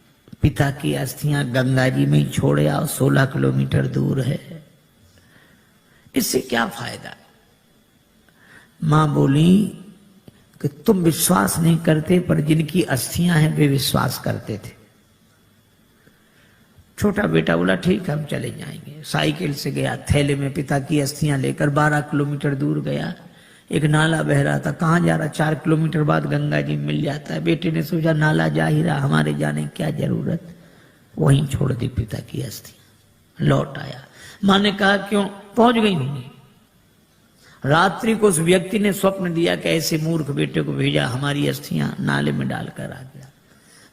पिता की अस्थियां गंगा जी में ही छोड़े आओ, 16 किलोमीटर दूर है, इससे क्या फायदा। मां बोली कि तुम विश्वास नहीं करते, पर जिनकी अस्थियां हैं वे विश्वास करते थे। छोटा बेटा बोला ठीक है हम चले जाएंगे। साइकिल से गया, थैले में पिता की अस्थियां लेकर 12 किलोमीटर दूर गया। एक नाला बह रहा था, कहां जा रहा, 4 किलोमीटर बाद गंगा जी मिल जाता है। बेटे ने सोचा नाला जा ही रहा, हमारे जाने की क्या जरूरत, वहीं छोड़ दी पिता की अस्थियां। लौट आया, मां ने कहा क्यों, पहुंच गई होंगी। रात्रि को उस व्यक्ति ने स्वप्न दिया कि ऐसे मूर्ख बेटे को भेजा, हमारी अस्थियां नाले में डालकर आ गया।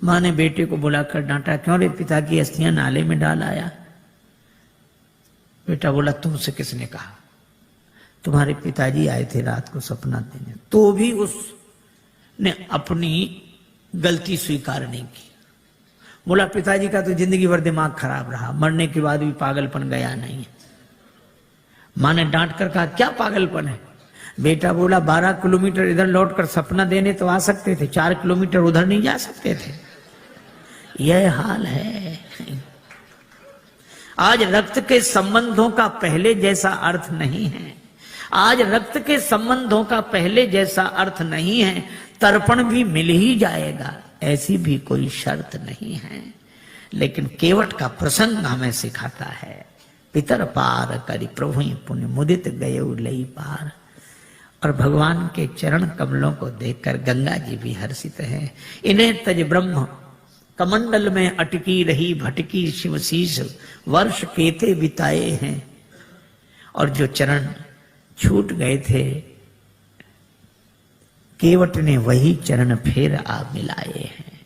मां ने बेटे को बुलाकर डांटा, क्यों रे पिता की अस्थियां नाले में डाल आया। बेटा बोला तुमसे किसने कहा, तुम्हारे पिताजी आए थे रात को सपना देने। तो भी उसने अपनी गलती स्वीकार नहीं की। बोला पिताजी का तो जिंदगी भर दिमाग खराब रहा, मरने के बाद भी पागलपन गया नहीं। मां ने डांट कर कहा क्या पागलपन है। बेटा बोला 12 किलोमीटर इधर लौटकर सपना देने तो आ सकते थे, 4 किलोमीटर उधर नहीं जा सकते थे। यह हाल है। आज रक्त के संबंधों का पहले जैसा अर्थ नहीं है। आज रक्त के संबंधों का पहले जैसा अर्थ नहीं है। तर्पण भी मिल ही जाएगा, ऐसी भी कोई शर्त नहीं है। लेकिन केवट का प्रसंग हमें सिखाता है, पितर पार करी प्रभु पुण्य मुदित गए लई पार। और भगवान के चरण कमलों को देखकर गंगा जी भी हर्षित हैं। इन्हें तज ब्रह्म कमंडल में अटकी रही भटकी शिवशीष, वर्ष केते बिताए हैं। और जो चरण छूट गए थे केवट ने वही चरण फिर आ मिलाए हैं।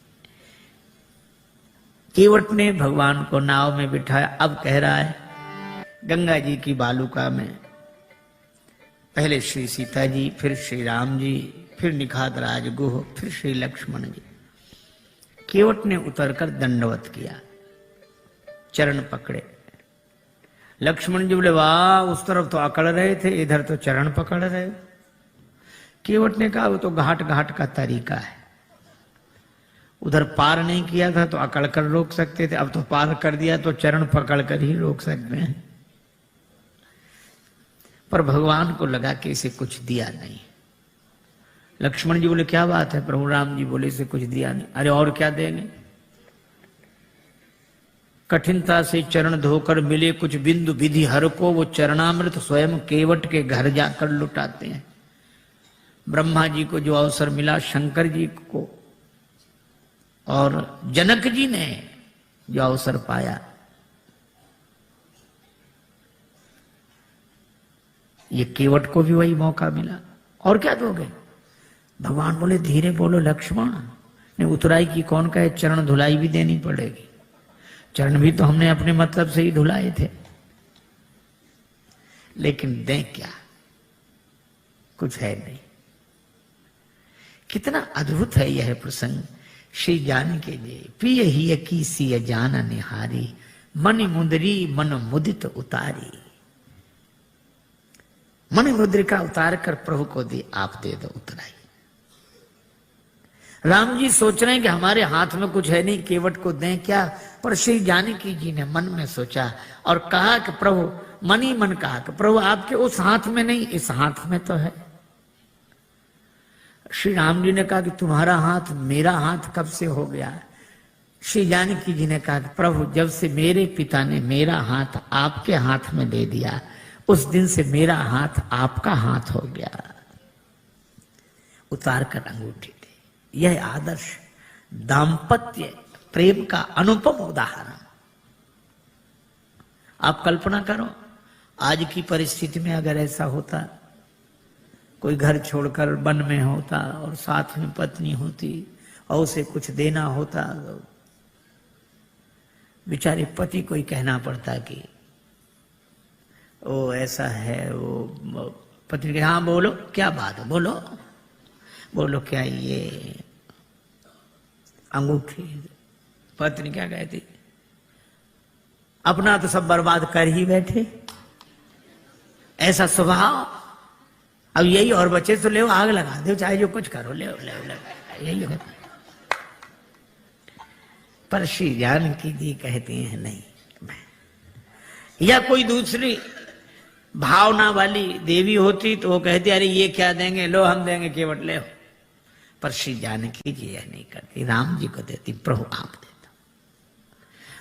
केवट ने भगवान को नाव में बिठाया। अब कह रहा है गंगा जी की बालुका में पहले श्री सीता जी, फिर श्री राम जी, फिर निखात राज गुह, फिर श्री लक्ष्मण जी। केवट ने उतरकर दंडवत किया, चरण पकड़े। लक्ष्मण जी बोले वाह, उस तरफ तो अकड़ रहे थे, इधर तो चरण पकड़ रहे। केवट ने कहा वो तो घाट घाट का तरीका है, उधर पार नहीं किया था तो अकड़ कर रोक सकते थे, अब तो पार कर दिया तो चरण पकड़ कर ही रोक सकते हैं। पर भगवान को लगा कि इसे कुछ दिया नहीं। लक्ष्मण जी बोले क्या बात है। प्रभु राम जी बोले इसे कुछ दिया नहीं। अरे और क्या देंगे। कठिनता से चरण धोकर मिले कुछ बिंदु विधि हर को, वो चरणामृत स्वयं केवट के घर जाकर लुटाते हैं। ब्रह्मा जी को जो अवसर मिला, शंकर जी को और जनक जी ने जो अवसर पाया, ये केवट को भी वही मौका मिला। और क्या दोगे। भगवान बोले धीरे बोलो लक्ष्मण, ने उतराई की कौन कहे, चरण धुलाई भी देनी पड़ेगी। चरण भी तो हमने अपने मतलब से ही धुलाए थे। लेकिन दें क्या, कुछ है नहीं। कितना अद्भुत है यह प्रसंग। श्री जानकी जी पिय ही की सिय जान निहारी, मन मुंदरी मन मुदित उतारी। मन मुद्रिका उतार कर प्रभु को दी, आप दे दो उतराई। राम जी सोच रहे हैं कि हमारे हाथ में कुछ है नहीं, केवट को दें क्या। पर श्री जानकी जी ने मन में सोचा और कहा कि प्रभु, मन ही मन कहा कि प्रभु आपके उस हाथ में नहीं, इस हाथ में तो है। श्री राम जी ने कहा कि तुम्हारा हाथ मेरा हाथ कब से हो गया। श्री जानकी जी ने कहा कि प्रभु जब से मेरे पिता ने मेरा हाथ आपके हाथ में दे दिया, उस दिन से मेरा हाथ आपका हाथ हो गया। उतार कर अंगूठी दे। यह आदर्श दाम्पत्य प्रेम का अनुपम उदाहरण। आप कल्पना करो, आज की परिस्थिति में अगर ऐसा होता, कोई घर छोड़कर वन में होता और साथ में पत्नी होती और उसे कुछ देना होता, बेचारे पति को ही कहना पड़ता कि वो ऐसा है, वो पत्नी के हाँ बोलो क्या बात है, बोलो बोलो क्या ये अंगूठी। पत्नी क्या कहती, अपना तो सब बर्बाद कर ही बैठे, ऐसा स्वभाव, अब यही और बच्चे तो ले आग लगा दो, चाहे जो कुछ करो, ले यही होता। पर श्री जानकी जी कहती हैं नहीं। या कोई दूसरी भावना वाली देवी होती तो वो कहती अरे ये क्या देंगे, लो हम देंगे केवट ले। पर श्री जानकी जी यह नहीं करती, राम जी को देती, प्रभु आप देता।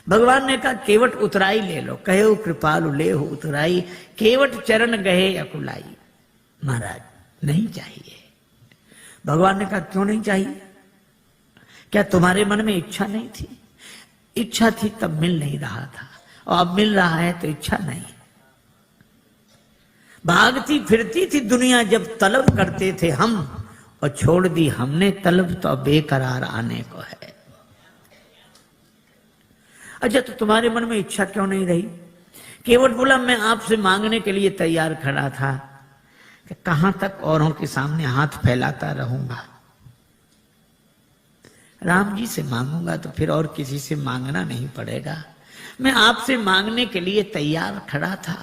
भगवान ने कहा केवट उतराई ले लो, कहे कृपालु ले हो उतराई, केवट चरण गहे अकुलाई। महाराज नहीं चाहिए। भगवान ने कहा क्यों नहीं चाहिए? क्या तुम्हारे मन में इच्छा नहीं थी? इच्छा थी तब मिल नहीं रहा था, और अब मिल रहा है तो इच्छा नहीं। भागती फिरती थी दुनिया जब तलब करते थे हम, और छोड़ दी हमने तलब तो अब बेकरार आने को है। अच्छा तो तुम्हारे मन में इच्छा क्यों नहीं रही? केवट बोला मैं आपसे मांगने के लिए तैयार खड़ा था कि कहां तक औरों के सामने हाथ फैलाता रहूंगा। राम जी से मांगूंगा तो फिर और किसी से मांगना नहीं पड़ेगा। मैं आपसे मांगने के लिए तैयार खड़ा था।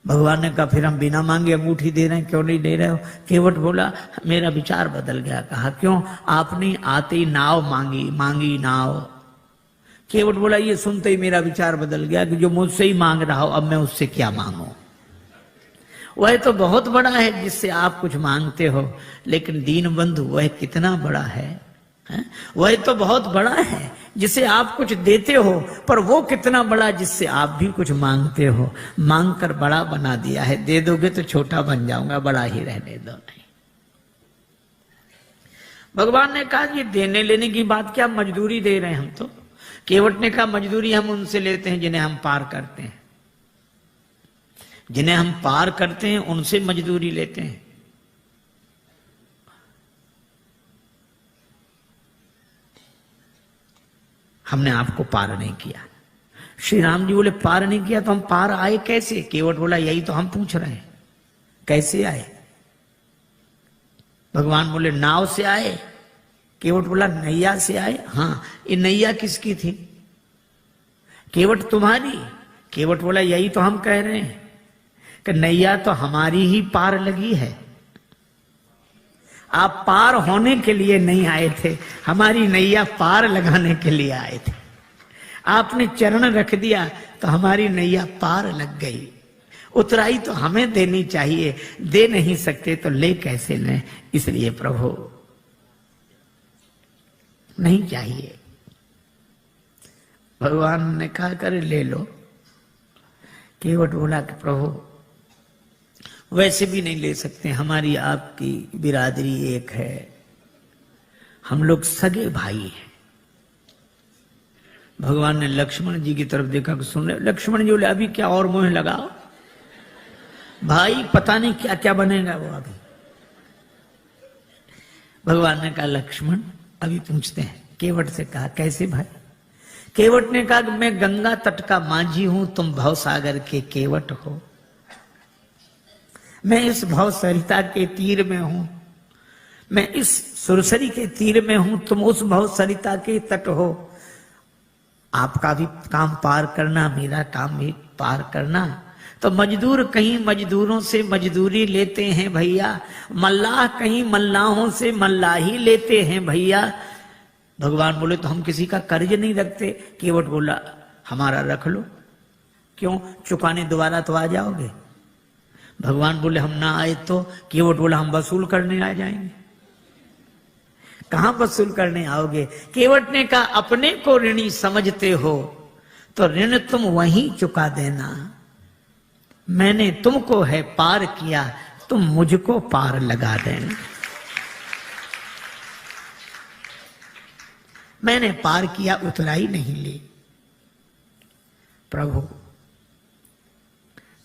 भगवान ने कहा फिर हम बिना मांगे अंगूठी दे रहे हैं, क्यों नहीं दे रहे हो? केवट बोला मेरा विचार बदल गया। कहा क्यों? आपने आते ही नाव मांगी नाव। केवट बोला ये सुनते ही मेरा विचार बदल गया कि जो मुझसे ही मांग रहा हो अब मैं उससे क्या मांगू। वह तो बहुत बड़ा है जिससे आप कुछ मांगते हो, लेकिन दीन बंधु वह कितना बड़ा है? वह तो बहुत बड़ा है जिसे आप कुछ देते हो, पर वो कितना बड़ा जिससे आप भी कुछ मांगते हो। मांग कर बड़ा बना दिया है, दे दोगे तो छोटा बन जाऊंगा, बड़ा ही रहने दो। नहीं, भगवान ने कहा ये देने लेने की बात क्या, मजदूरी दे रहे हैं हम तो। केवट ने कहा मजदूरी हम उनसे लेते हैं जिन्हें हम पार करते हैं, जिन्हें हम पार करते हैं उनसे मजदूरी लेते हैं। हमने आपको पार नहीं किया। श्री राम जी बोले पार नहीं किया तो हम पार आए कैसे? केवट बोला यही तो हम पूछ रहे हैं, कैसे आए? भगवान बोले नाव से आए। केवट बोला नैया से आए। हाँ, ये नैया किसकी थी? केवट तुम्हारी। केवट बोला यही तो हम कह रहे हैं कि नैया तो हमारी ही पार लगी है, आप पार होने के लिए नहीं आए थे, हमारी नैया पार लगाने के लिए आए थे। आपने चरण रख दिया तो हमारी नैया पार लग गई। उतराई तो हमें देनी चाहिए, दे नहीं सकते तो ले कैसे लें? इसलिए प्रभु नहीं चाहिए। भगवान ने कहा कर ले लो। केवट बोला कि प्रभु वैसे भी नहीं ले सकते, हमारी आपकी बिरादरी एक है, हम लोग सगे भाई हैं। भगवान ने लक्ष्मण जी की तरफ देखा कि सुन रहे। लक्ष्मण जी बोले अभी क्या और मोह लगाओ भाई, पता नहीं क्या क्या बनेगा वो अभी। भगवान ने कहा लक्ष्मण अभी पूछते हैं। केवट से कहा कैसे भाई? केवट ने कहा कि मैं गंगा तट का माझी हूं, तुम भवसागर के केवट हो। मैं इस भव सरिता के तीर में हूं, मैं इस सुरसरी के तीर में हूं, तुम उस भव सरिता के तट हो। आपका भी काम पार करना, मेरा काम भी पार करना। तो मजदूर कहीं मजदूरों से मजदूरी लेते हैं भैया, मल्लाह कहीं मल्लाहों से मल्लाही लेते हैं भैया। भगवान बोले तो हम किसी का कर्ज नहीं रखते। केवट बोला हमारा रख लो। क्यों? चुकाने दोबारा तो आ जाओगे। भगवान बोले हम ना आए तो? केवट बोला हम वसूल करने आ जाएंगे। कहां वसूल करने आओगे? केवट ने कहा अपने को ऋणी समझते हो तो ऋण तुम वहीं चुका देना। मैंने तुमको है पार किया, तुम मुझको पार लगा देना। मैंने पार किया, उतराई नहीं ली। प्रभु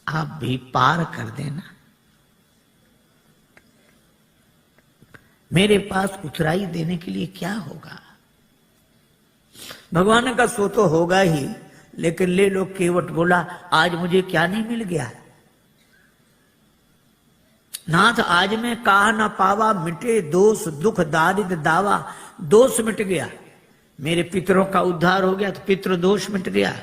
आप भी पार कर देना। मेरे पास उतराई देने के लिए क्या होगा? भगवान का सो तो होगा ही, लेकिन ले लो। केवट बोला आज मुझे क्या नहीं मिल गया नाथ, आज मैं कहा ना पावा, मिटे दोष दुख दारिद्र दावा। दोष मिट गया, मेरे पितरों का उद्धार हो गया, तो पितृ दोष मिट गया।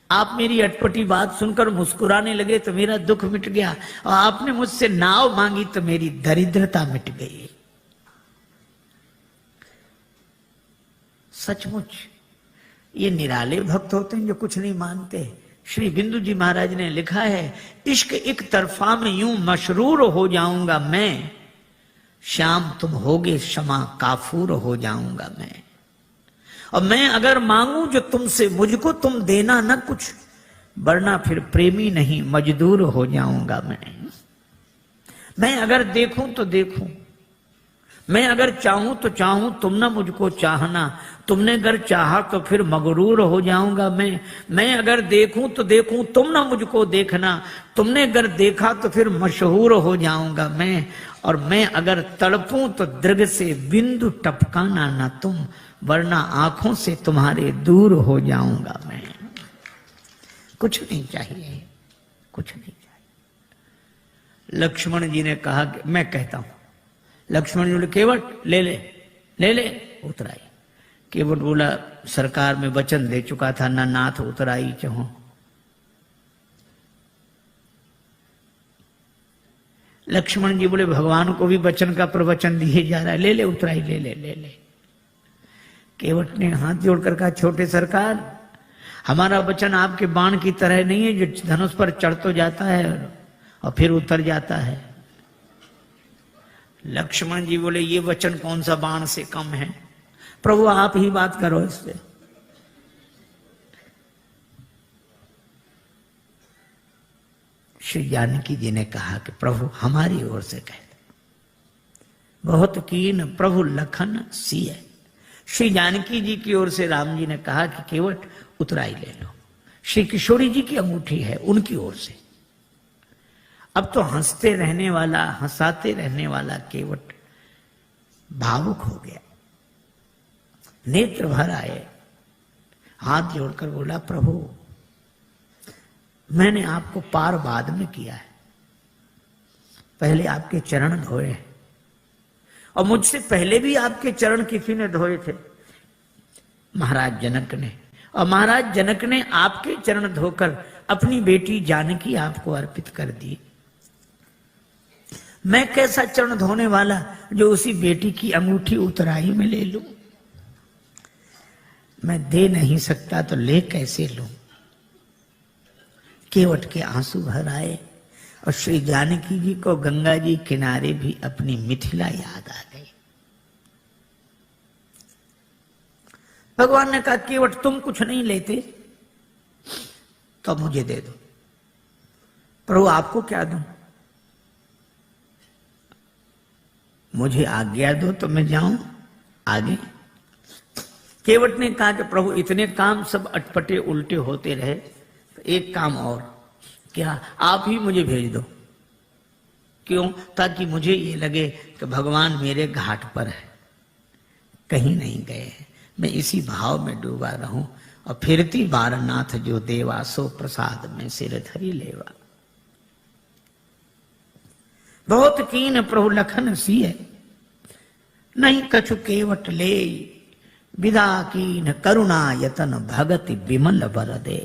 आप मेरी अटपटी बात सुनकर मुस्कुराने लगे तो मेरा दुख मिट गया, और आपने मुझसे नाव मांगी तो मेरी दरिद्रता मिट गई। सचमुच ये निराले भक्त होते हैं जो कुछ नहीं मानते। श्री बिंदु जी महाराज ने लिखा है, इश्क एक तरफा में यूं मशरूर हो जाऊंगा मैं, श्याम तुम होगे क्षमा काफूर हो जाऊंगा मैं। और मैं अगर मांगू जो तुमसे, मुझको तुम देना न कुछ, वरना फिर प्रेमी नहीं मजदूर हो जाऊंगा मैं अगर देखूं तो देखूं, मैं अगर चाहूं तो चाहूं, तुम ना मुझको चाहना। तुमने अगर चाहा तो फिर मगरूर हो जाऊंगा मैं अगर देखूं तो देखूं, तुम ना मुझको देखना। तुमने अगर देखा तो फिर मशहूर हो जाऊंगा मैं। और मैं अगर तड़पूं तो दृग से बिंदु टपकाना ना तुम, वरना आंखों से तुम्हारे दूर हो जाऊंगा मैं। कुछ नहीं चाहिए, कुछ नहीं चाहिए। लक्ष्मण जी ने कहा कि मैं कहता हूं। लक्ष्मण जी बोले केवट ले ले ले ले उतराई। केवट बोला सरकार में वचन दे चुका था, ना नाथ उतराई चाहो। लक्ष्मण जी बोले भगवान को भी वचन का प्रवचन दिए जा रहा है, ले ले उतराई, ले ले ले ले। केवट ने हाथ जोड़कर कहा छोटे सरकार, हमारा वचन आपके बाण की तरह नहीं है जो धनुष पर चढ़ तो जाता है और फिर उतर जाता है। लक्ष्मण जी बोले ये वचन कौन सा बाण से कम है, प्रभु आप ही बात करो इससे। श्री जानकी जी ने कहा कि प्रभु हमारी ओर से कह दो। बहुत कीन प्रभु लखन सिय। श्री जानकी जी की ओर से राम जी ने कहा कि केवट उतराई ले लो। श्री किशोरी जी की अंगूठी है उनकी ओर से। अब तो हंसते रहने वाला, हंसाते रहने वाला केवट भावुक हो गया, नेत्र भर आए, हाथ जोड़कर बोला प्रभु मैंने आपको पार बाद में किया है, पहले आपके चरण धोए, और मुझसे पहले भी आपके चरण किसी ने धोए थे, महाराज जनक ने। और महाराज जनक ने आपके चरण धोकर अपनी बेटी जानकी आपको अर्पित कर दी। मैं कैसा चरण धोने वाला जो उसी बेटी की अंगूठी उतराई में ले लूं? मैं दे नहीं सकता तो ले कैसे लूं? केवट के आंसू भर आए और श्री जानकी जी को गंगा जी किनारे भी अपनी मिथिला याद आ गई। भगवान ने कहा केवट तुम कुछ नहीं लेते तो मुझे दे दो। प्रभु आपको क्या दूं? मुझे आज्ञा दो तो मैं जाऊं आगे। केवट ने कहा कि प्रभु इतने काम सब अटपटे उल्टे होते रहे, तो एक काम और, क्या आप ही मुझे भेज दो। क्यों? ताकि मुझे ये लगे कि भगवान मेरे घाट पर है, कहीं नहीं गए हैं, मैं इसी भाव में डूबा रहूं। और फिरती बार नाथ जो देवा, सो प्रसाद में सिर धरी लेवा। बहुत कीन प्रभु लखन सिय, नहीं कछु केवट ले, विदा कीन करुणा यतन भगति विमल बर दे।